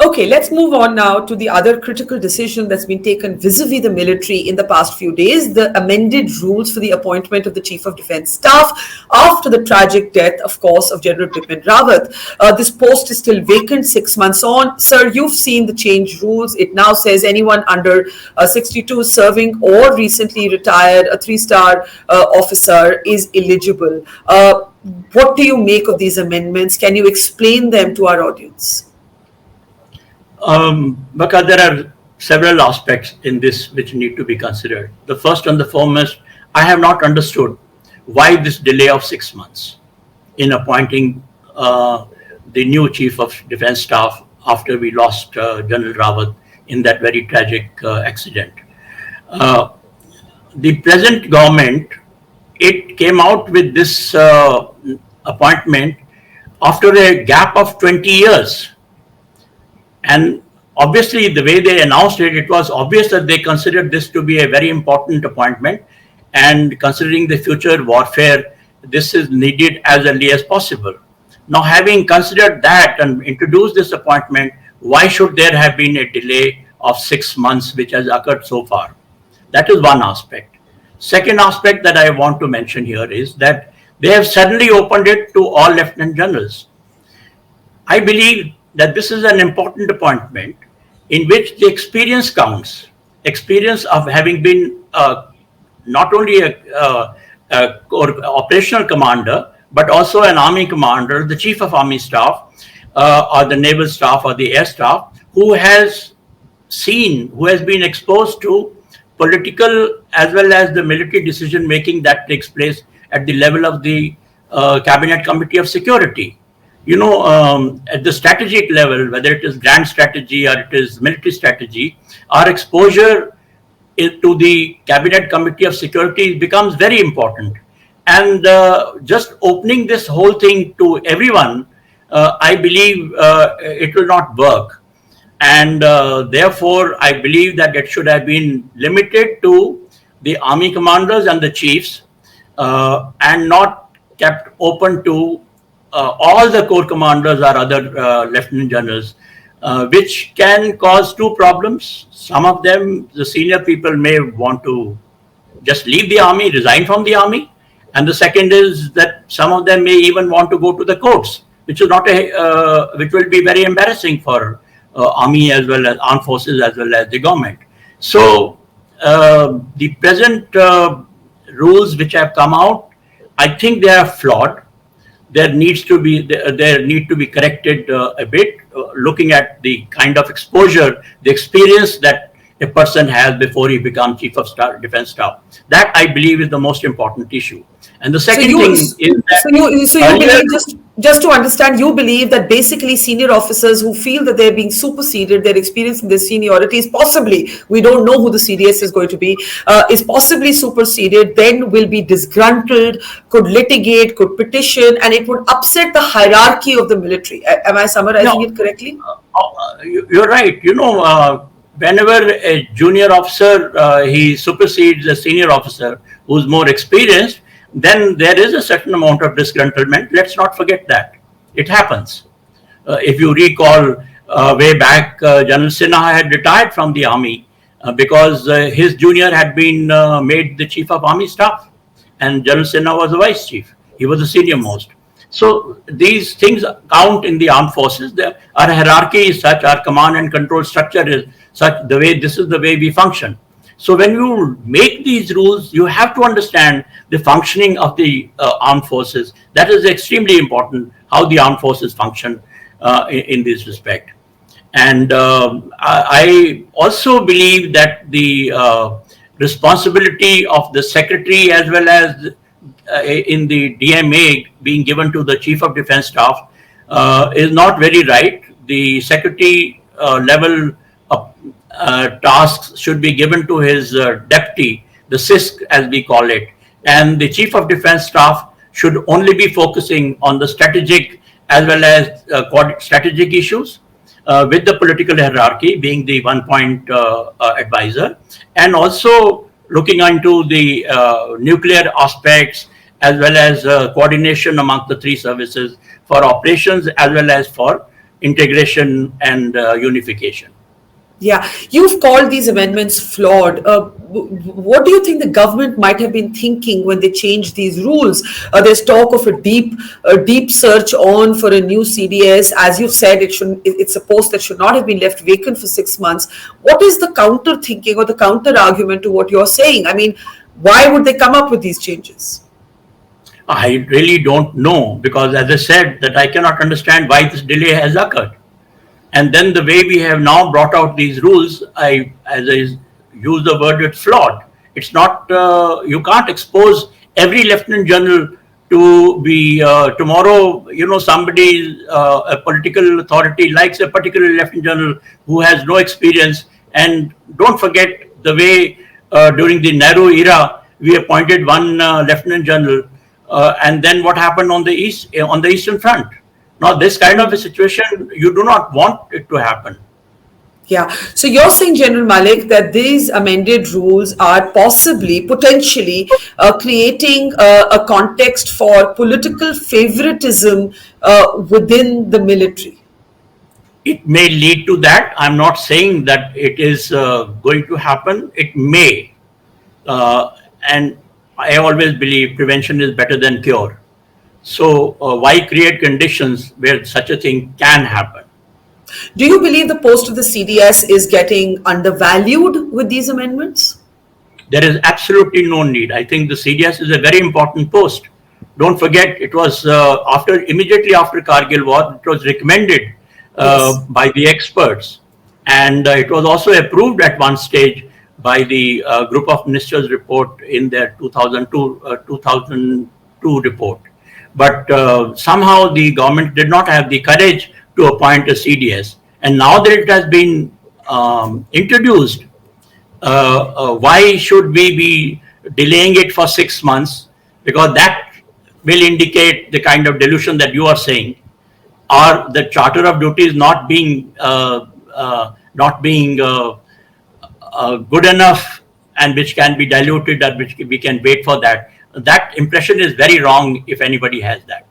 Okay, let's move on now to the other critical decision that's been taken vis-a-vis the military in the past few days, the amended rules for the appointment of the Chief of Defence Staff after the tragic death, of course, of General Bipin Rawat. This post is still vacant 6 months on. Sir, you've seen the changed rules. It now says anyone under 62 serving or recently retired, a three-star officer is eligible. What do you make of these amendments? Can you explain them to our audience? Because there are several aspects in this which need to be considered. The first and the foremost, I have not understood why this delay of 6 months in appointing the new Chief of Defence Staff after we lost General Rawat in that very tragic accident. The present government, it came out with this appointment after a gap of 20 years. And obviously, the way they announced it, it was obvious that they considered this to be a very important appointment. And considering the future warfare, this is needed as early as possible. Now, having considered that and introduced this appointment, why should there have been a delay of 6 months, which has occurred so far? That is one aspect. Second aspect that I want to mention here is that they have suddenly opened it to all lieutenant generals. I believe that this is an important appointment in which the experience counts. Experience of having been not only a operational commander, but also an army commander, the chief of army staff, or the naval staff or the air staff, who has seen, who has been exposed to political as well as the military decision making that takes place at the level of the Cabinet Committee of Security. You know, at the strategic level, whether it is grand strategy or it is military strategy, our exposure to the Cabinet Committee of Security becomes very important. And just opening this whole thing to everyone, I believe it will not work. And therefore, I believe that it should have been limited to the army commanders and the chiefs and not kept open to all the corps commanders or other lieutenant generals, which can cause two problems. Some of them, the senior people may want to just leave the army, resign from the army. And the second is that some of them may even want to go to the courts, which is not which will be very embarrassing for army as well as armed forces as well as the government. So the present rules which have come out, I think they are flawed. There need to be corrected a bit, looking at the kind of exposure, the experience that a person has before he becomes Chief of Defence Staff. That, I believe, is the most important issue. And the second thing is that you believe, just to understand, you believe that basically senior officers who feel that they're being superseded, their experience in their seniority is possibly, we don't know who the CDS is going to be, is possibly superseded, then will be disgruntled, could litigate, could petition, and it would upset the hierarchy of the military. Am I summarizing it correctly? You're right. You know, whenever a junior officer, he supersedes a senior officer who's more experienced, then there is a certain amount of disgruntlement. Let's not forget that. It happens. If you recall, way back, General Sinha had retired from the army because his junior had been made the Chief of Army Staff, and General Sinha was the Vice Chief. He was the senior most. So these things count in the armed forces. Our hierarchy is such, our command and control structure is such, this is the way we function. So when you make these rules, you have to understand the functioning of the armed forces. That is extremely important, how the armed forces function in this respect. And I also believe that the responsibility of the secretary as well as in the DMA being given to the Chief of Defence Staff is not very right. The secretary level tasks should be given to his deputy, the CISC as we call it, and the Chief of Defence Staff should only be focusing on the strategic as well as strategic issues with the political hierarchy being the one-point advisor, and also looking into the nuclear aspects as well as coordination among the three services for operations as well as for integration and unification. Yeah, you've called these amendments flawed. What do you think the government might have been thinking when they changed these rules? There's talk of a deep search on for a new CDS. As you've said, it's a post that should not have been left vacant for 6 months. What is the counter thinking or the counter argument to what you're saying? I mean, why would they come up with these changes? I really don't know, because as I said, that I cannot understand why this delay has occurred. And then the way we have now brought out these rules, as I use the word, it's flawed. It's not, you can't expose every lieutenant general to be, tomorrow, somebody, a political authority likes a particular lieutenant general who has no experience. And don't forget the way during the Nehru era, we appointed one lieutenant general, and then what happened on the Eastern Front. Now, this kind of a situation, you do not want it to happen. Yeah. So you're saying, General Malik, that these amended rules are potentially creating a context for political favoritism within the military. It may lead to that. I'm not saying that it is going to happen. It may. And I always believe prevention is better than cure. So why create conditions where such a thing can happen? Do you believe the post of the CDS is getting undervalued with these amendments? There is absolutely no need. I think the CDS is a very important post. Don't forget, it was immediately after Kargil war, it was recommended by the experts, and it was also approved at one stage by the group of ministers report in their 2002 report. But somehow the government did not have the courage to appoint a CDS. And now that it has been introduced, why should we be delaying it for 6 months? Because that will indicate the kind of delusion that you are saying, or the Charter of Duties not being good enough, and which can be diluted, and which we can wait for that. That impression is very wrong if anybody has that.